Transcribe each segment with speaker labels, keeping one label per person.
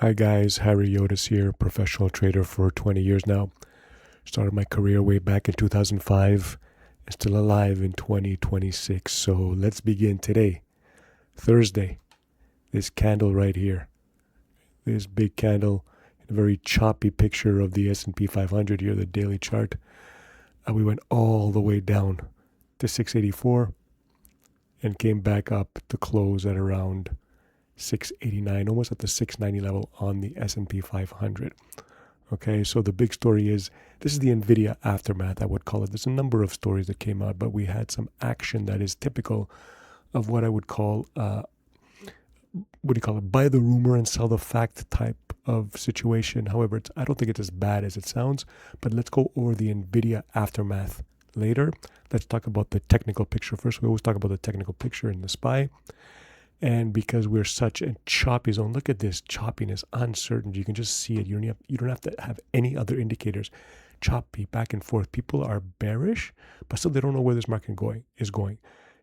Speaker 1: Hi guys, Harry Yotis here, professional trader for 20 years now. Started my career way back in 2005 and still alive in 2026. So let's begin today, Thursday. This candle right here, this big candle, a very choppy picture of the S&P 500 here, the daily chart. We went all the way down to 684 and came back up to close at around 689, almost at the 690 level on the S&P 500. Okay, so the big story is this is the NVDA aftermath, I would call it. There's a number of stories that came out, but we had some action that is typical of what I would call, buy the rumor and sell the fact type of situation. However, I don't think it's as bad as it sounds, but let's go over the NVIDIA aftermath later. Let's talk about the technical picture first. We always talk about the technical picture in the SPY. And because we're such a choppy zone, look at this choppiness, uncertainty. You can just see it. You don't have to have any other indicators. Choppy, back and forth. People are bearish, but still they don't know where this market is going.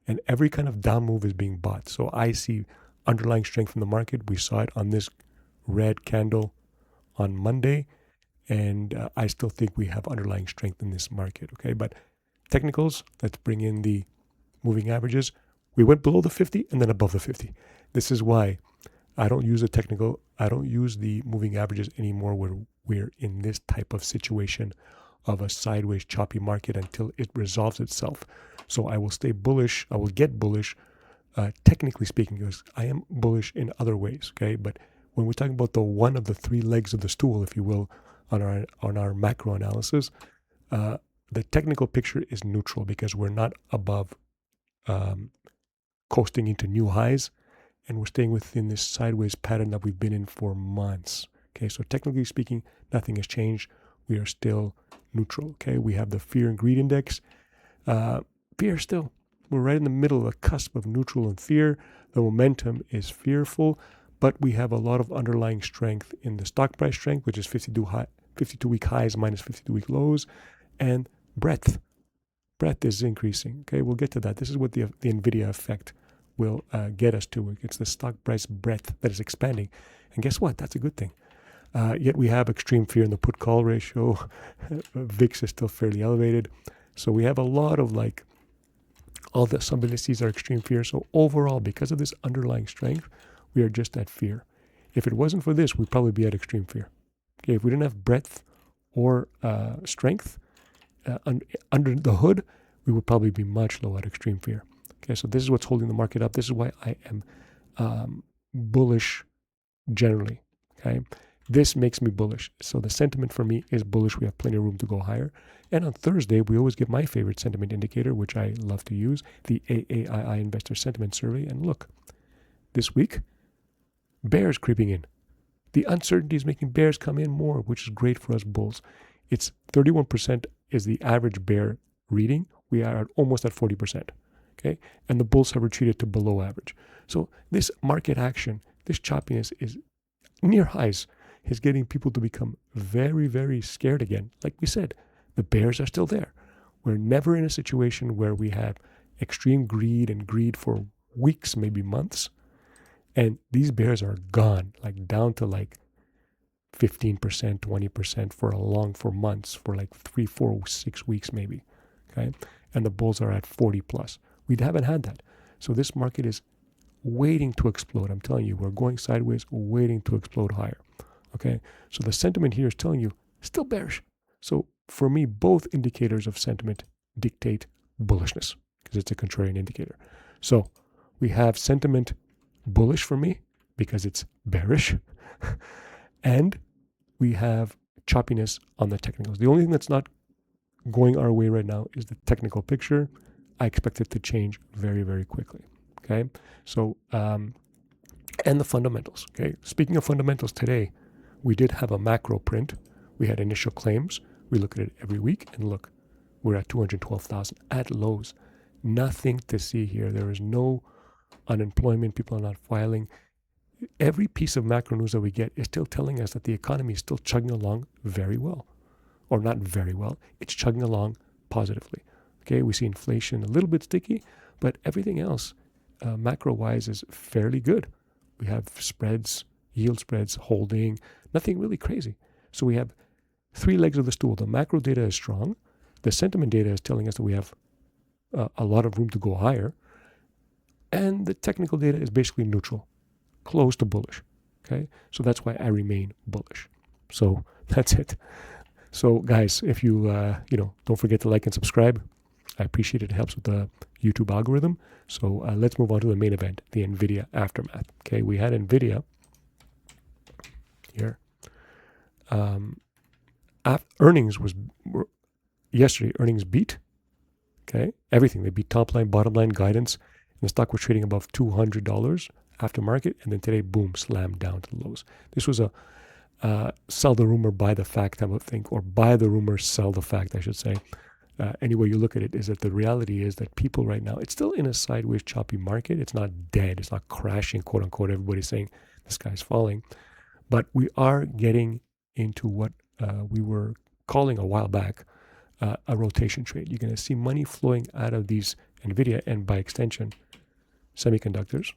Speaker 1: And every kind of down move is being bought. So I see underlying strength in the market. We saw it on this red candle on Monday. And I still think we have underlying strength in this market. Okay, but technicals, let's bring in the moving averages. We went below the 50 and then above the 50. This is why I don't use the moving averages anymore when we're in this type of situation of a sideways choppy market until it resolves itself. So I will stay bullish. I will get bullish, technically speaking, because I am bullish in other ways. Okay, but when we're talking about the one of the three legs of the stool, if you will, on our macro analysis, the technical picture is neutral because we're not above coasting into new highs, and we're staying within this sideways pattern that we've been in for months. Okay, so technically speaking, nothing has changed. We are still neutral. Okay, we have the fear and greed index. Fear still, we're right in the middle, the cusp of neutral and fear. The momentum is fearful, but we have a lot of underlying strength in the stock price strength, which is 52-week highs minus 52-week lows, and breadth. Breadth is increasing. Okay, we'll get to that. This is what the NVIDIA effect will get us to. It's the stock price breadth that is expanding. And guess what? That's a good thing. Yet we have extreme fear in the put-call ratio. VIX is still fairly elevated. So we have a lot of some indices are extreme fear. So overall, because of this underlying strength, we are just at fear. If it wasn't for this, we'd probably be at extreme fear. Okay, if we didn't have breadth or strength, under the hood, we would probably be much lower at extreme fear. Okay, so this is what's holding the market up. This is why I am bullish generally. Okay, this makes me bullish. So the sentiment for me is bullish. We have plenty of room to go higher. And on Thursday, we always give my favorite sentiment indicator, which I love to use, the AAII Investor Sentiment Survey. And look, this week, bears creeping in. The uncertainty is making bears come in more, which is great for us bulls. It's 31% is the average bear reading. We are almost at 40%. Okay, and the bulls have retreated to below average. So this market action, this choppiness is near highs, is getting people to become very, very scared again. Like we said, the bears are still there. We're never in a situation where we have extreme greed and greed for weeks, maybe months, and these bears are gone, down to 15%, 20% for months, for 3, 4, 6 weeks maybe. Okay, and the bulls are at 40 plus. We haven't had that. So this market is waiting to explode. I'm telling you, we're going sideways, waiting to explode higher. Okay, so the sentiment here is telling you still bearish. So for me, both indicators of sentiment dictate bullishness because it's a contrarian indicator. So we have sentiment bullish for me because it's bearish, and we have choppiness on the technicals. The only thing that's not going our way right now is the technical picture. I expect it to change very, very quickly. Okay, so and the fundamentals. Okay, speaking of fundamentals, today we did have a macro print. We had initial claims. We look at it every week, and look, we're at 212,000 at lows. Nothing to see here. There is no unemployment. People are not filing. Every piece of macro news that we get is still telling us that the economy is still chugging along very well, or not very well. It's chugging along positively. Okay, we see inflation a little bit sticky, but everything else, macro-wise, is fairly good. We have spreads yield spreads holding, nothing really crazy. So we have three legs of the stool. The macro data is strong. The sentiment data is telling us that we have a lot of room to go higher. And the technical data is basically neutral, close to bullish. Okay, so that's why I remain bullish. So that's it. So guys, if you don't forget to like and subscribe. I appreciate it. It helps with the YouTube algorithm. So let's move on to the main event, the NVIDIA aftermath. Okay, we had NVIDIA here. Earnings were yesterday. Earnings beat. Okay, everything. They beat top line, bottom line, guidance. And the stock was trading above $200 after market. And then today, boom, slammed down to the lows. This was a sell the rumor, buy the fact type of thing, or buy the rumor, sell the fact, I should say. Any way you look at it, is that the reality is that people right now, it's still in a sideways choppy market. It's not dead. It's not crashing, quote unquote. Everybody's saying the sky's falling. But we are getting into what we were calling a while back a rotation trade. You're going to see money flowing out of these NVIDIA and by extension semiconductors.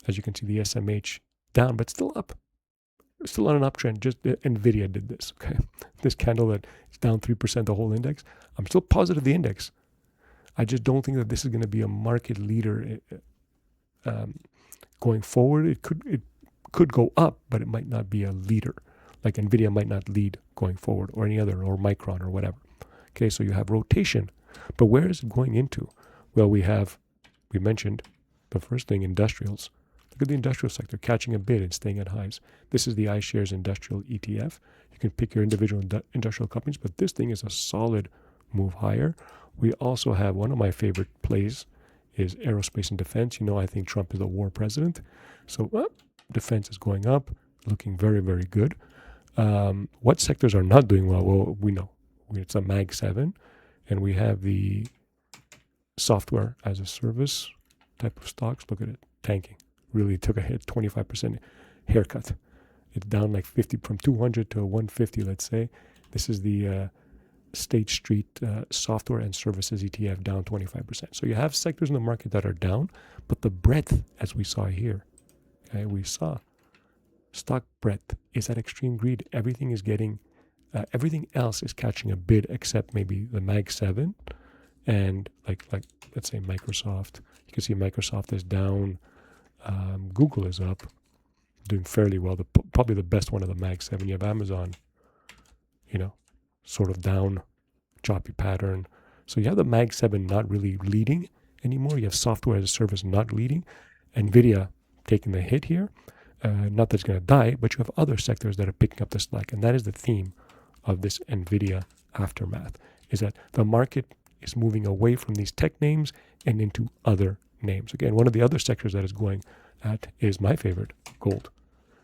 Speaker 1: As you can see, the SMH down, but still up. Still on an uptrend. Just NVIDIA did this. Okay, this candle that is down 3%, the whole index. I'm still positive the index. I just don't think that this is going to be a market leader going forward. It could go up, but it might not be a leader. Like NVIDIA might not lead going forward, or any other, or Micron, or whatever. Okay, so you have rotation, but where is it going into? Well, we mentioned the first thing, industrials. Look at the industrial sector catching a bid and staying at highs. This is the iShares Industrial ETF. You can pick your individual industrial companies, but this thing is a solid move higher. We also have one of my favorite plays is aerospace and defense. I think Trump is the war president. So defense is going up, looking very, very good. What sectors are not doing well? Well, we know. It's a Mag 7, and we have the software as a service type of stocks. Look at it, tanking. Really took a hit, 25% haircut. It's down like 50 from 200 to 150, let's say. This is the State Street software and services ETF, down 25%. So you have sectors in the market that are down, but the breadth, as we saw here, okay, we saw stock breadth is at extreme greed. Everything is getting, everything else is catching a bid except maybe the Mag 7 and like let's say Microsoft. You can see Microsoft is down. Google is up, doing fairly well. Probably the best one of the Mag 7. You have Amazon, sort of down, choppy pattern. So you have the Mag 7 not really leading anymore. You have software as a service not leading. NVIDIA taking the hit here. Not that it's going to die, but you have other sectors that are picking up the slack. And that is the theme of this NVIDIA aftermath, is that the market is moving away from these tech names and into other names. Again, one of the other sectors that is going at is my favorite, gold.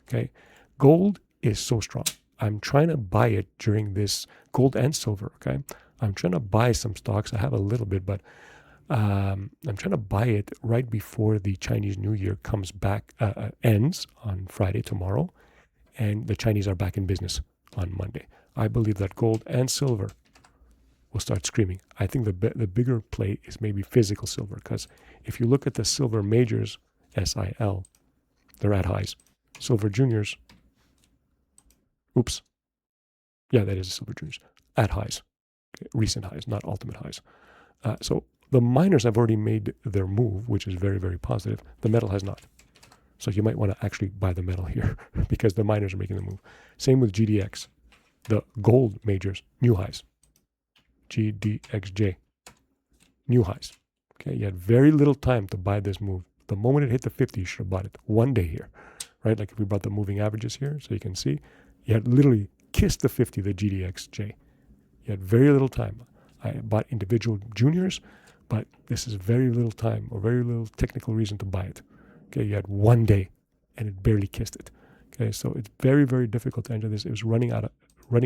Speaker 1: Okay, gold is so strong. I'm trying to buy it during this, gold and silver. Okay, I'm trying to buy some stocks. I have a little bit, but I'm trying to buy it right before the Chinese New Year comes back, ends on Friday tomorrow, and the Chinese are back in business on Monday. I believe that gold and silver will start screaming. I think the bigger play is maybe physical silver, because if you look at the silver majors, SIL, they're at highs. Silver juniors, that is silver juniors, at highs, okay, recent highs, not ultimate highs. So the miners have already made their move, which is very, very positive. The metal has not. So you might want to actually buy the metal here because the miners are making the move. Same with GDX. The gold majors, new highs. GDXJ, new highs. Okay, you had very little time to buy this move. The moment it hit the 50, you should have bought it one day here, right? Like if we brought the moving averages here, so you can see, you had literally kissed the 50, the GDXJ. You had very little time. I bought individual juniors, but this is very little time or very little technical reason to buy it. Okay, you had one day and it barely kissed it. Okay, so it's very, very difficult to enter this. It was running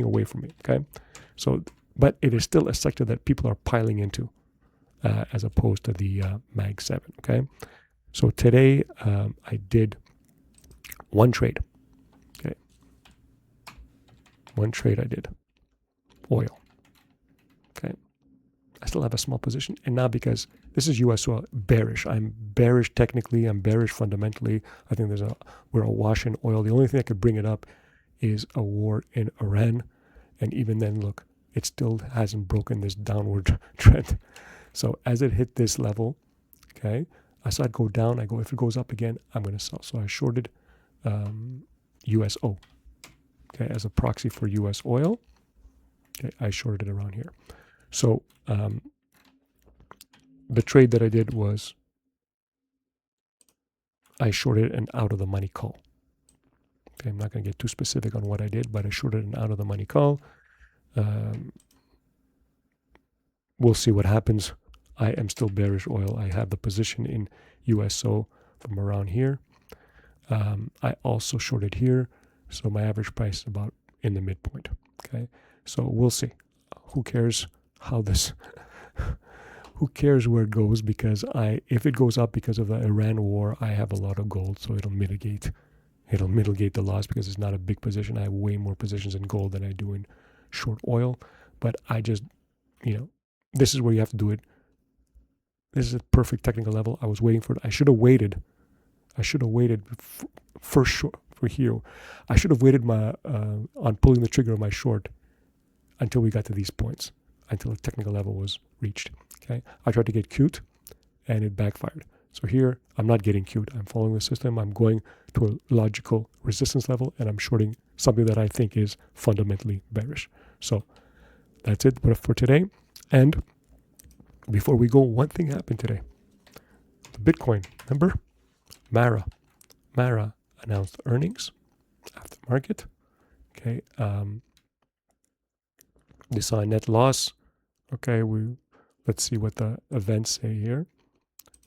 Speaker 1: away from me. Okay, so, but it is still a sector that people are piling into as opposed to the Mag 7. Okay, so today I did one trade. Okay, one trade I did. Oil. Okay, a still have a small position. And now because this is US oil, bearish. I'm bearish technically. I'm bearish fundamentally. I think we're awash in oil. The only thing that could bring it up is a war in Iran. And even then, look, it still hasn't broken this downward trend. So as it hit this level, okay, I saw it go down. I go, if it goes up again, I'm going to sell. So I shorted USO, okay, as a proxy for US oil. Okay, I shorted it around here. So the trade that I did was I shorted an out of the money call. Okay, I'm not going to get too specific on what I did, but I shorted an out of the money call. We'll see what happens. I am still bearish oil. I have the position in USO from around here. I also shorted here, so my average price is about in the midpoint. Okay, so we'll see. Who cares how this? Who cares where it goes? Because if it goes up because of the Iran war, I have a lot of gold, so it'll mitigate the loss because it's not a big position. I have way more positions in gold than I do in short oil. But I just, this is where you have to do it. This is a perfect technical level. I was waiting for it. I should have waited for here. I should have waited on pulling the trigger of my short until we got to these points, until the technical level was reached. Okay, I tried to get cute, and it backfired. So here, I'm not getting cute. I'm following the system. I'm going to a logical resistance level, and I'm shorting something that I think is fundamentally bearish. So that's it for today. And before we go, one thing happened today. The Bitcoin, remember? Mara announced earnings after market. Okay, they saw a net loss. Okay, let's see what the events say here.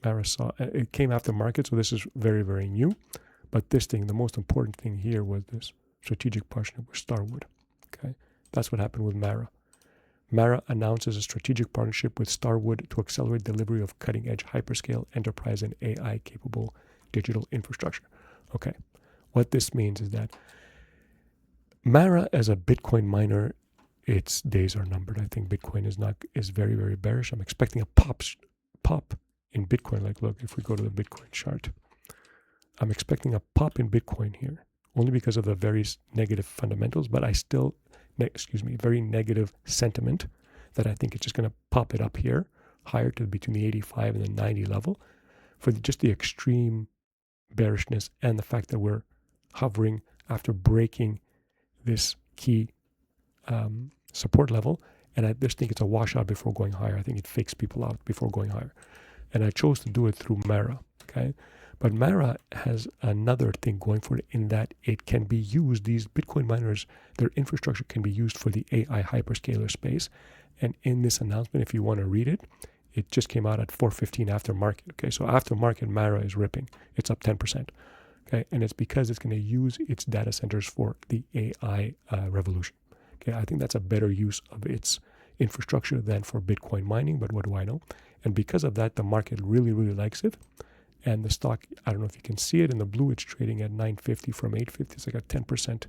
Speaker 1: Mara saw it came after market, so this is very, very new. But the most important thing here was this strategic partnership with Starwood. Okay, that's what happened with Mara. Mara announces a strategic partnership with Starwood to accelerate delivery of cutting-edge hyperscale, enterprise, and AI-capable digital infrastructure. Okay, what this means is that Mara, as a Bitcoin miner, its days are numbered. I think Bitcoin is very, very bearish. I'm expecting a pop in Bitcoin. Like, look, if we go to the Bitcoin chart, I'm expecting a pop in Bitcoin here, only because of the very negative fundamentals, but very negative sentiment that I think it's just going to pop it up here, higher to between the 85 and the 90 level for just the extreme bearishness and the fact that we're hovering after breaking this key support level. And I just think it's a washout before going higher. I think it fakes people out before going higher. And I chose to do it through Mara, okay? But Mara has another thing going for it in that it can be used, these Bitcoin miners, their infrastructure can be used for the AI hyperscaler space. And in this announcement, if you want to read it, it just came out at 4:15 after market, okay? So after market, Mara is ripping. It's up 10%, okay? And it's because it's going to use its data centers for the AI revolution, okay? I think that's a better use of its infrastructure than for Bitcoin mining, but what do I know? And because of that, the market really, really likes it. And the stock, I don't know if you can see it in the blue, it's trading at 950 from 850. It's like a 10%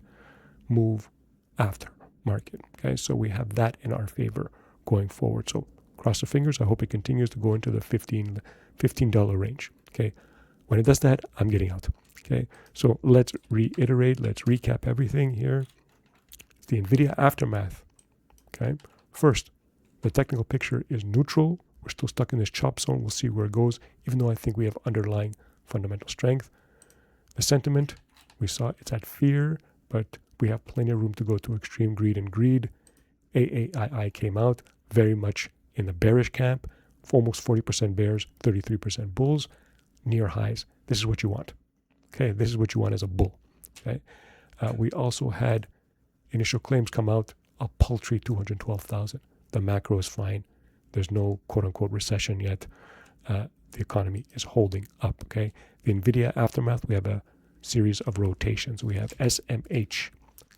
Speaker 1: move after market. Okay, so we have that in our favor going forward. So cross the fingers. I hope it continues to go into the $15 range. Okay, when it does that, I'm getting out. Okay, so let's reiterate, let's recap everything here. The NVIDIA aftermath. Okay, first, the technical picture is neutral. We're still stuck in this chop zone. We'll see where it goes, even though I think we have underlying fundamental strength. The sentiment, we saw it's at fear, but we have plenty of room to go to extreme greed and greed. AAII came out very much in the bearish camp, almost 40% bears, 33% bulls, near highs. This is what you want. Okay, this is what you want as a bull. Okay, we also had initial claims come out, a paltry 212,000. The macro is fine. There's no quote-unquote recession yet. The economy is holding up, okay? The NVIDIA aftermath, we have a series of rotations. We have SMH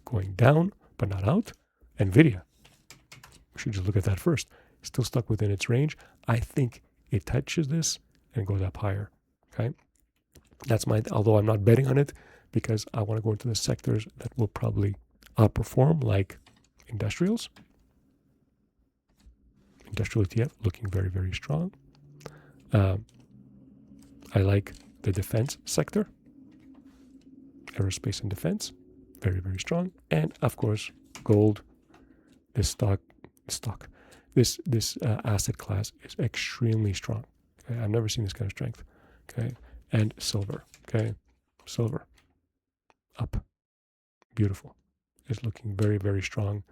Speaker 1: going down, but not out. NVIDIA, we should just look at that first. Still stuck within its range. I think it touches this and goes up higher, okay? That's although I'm not betting on it because I want to go into the sectors that will probably outperform, like industrials. Industrial ETF looking very, very strong. I like the defense sector, aerospace and defense, very, very strong. And of course, gold. This asset class is extremely strong. Okay? I've never seen this kind of strength. Okay, and silver. Okay, silver up, beautiful. It's looking very, very strong,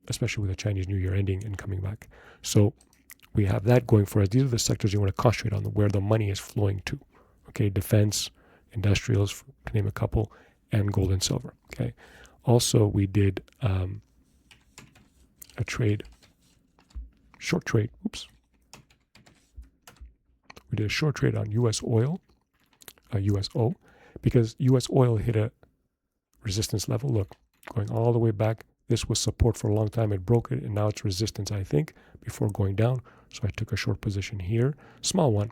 Speaker 1: especially with the Chinese New Year ending and coming back. So we have that going for us. These are the sectors you want to concentrate on, where the money is flowing to. Okay, defense, industrials, to name a couple, and gold and silver. Okay. Also, we did a short trade. Oops. We did a short trade on U.S. oil, USO, because U.S. oil hit a resistance level. Look, going all the way back. This was support for a long time. It broke it, and now it's resistance, I think, before going down. So I took a short position here, small one.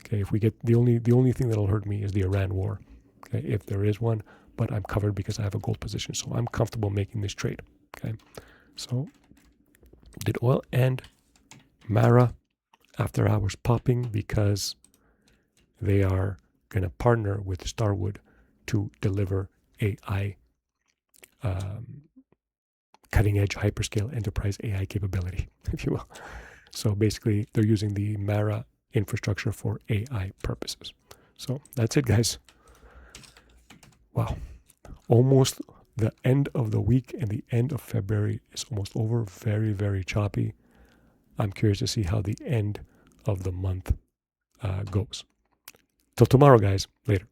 Speaker 1: Okay, if we get the only thing that'll hurt me is the Iran war. Okay, if there is one, but I'm covered because I have a gold position, so I'm comfortable making this trade. Okay, so did oil and Mara after hours popping because they are going to partner with Starwood to deliver AI. Cutting edge hyperscale enterprise AI capability, if you will. So basically, they're using the Mara infrastructure for AI purposes. So that's it, guys. Wow. Almost the end of the week and the end of February is almost over. Very, very choppy. I'm curious to see how the end of the month goes. Till tomorrow, guys. Later.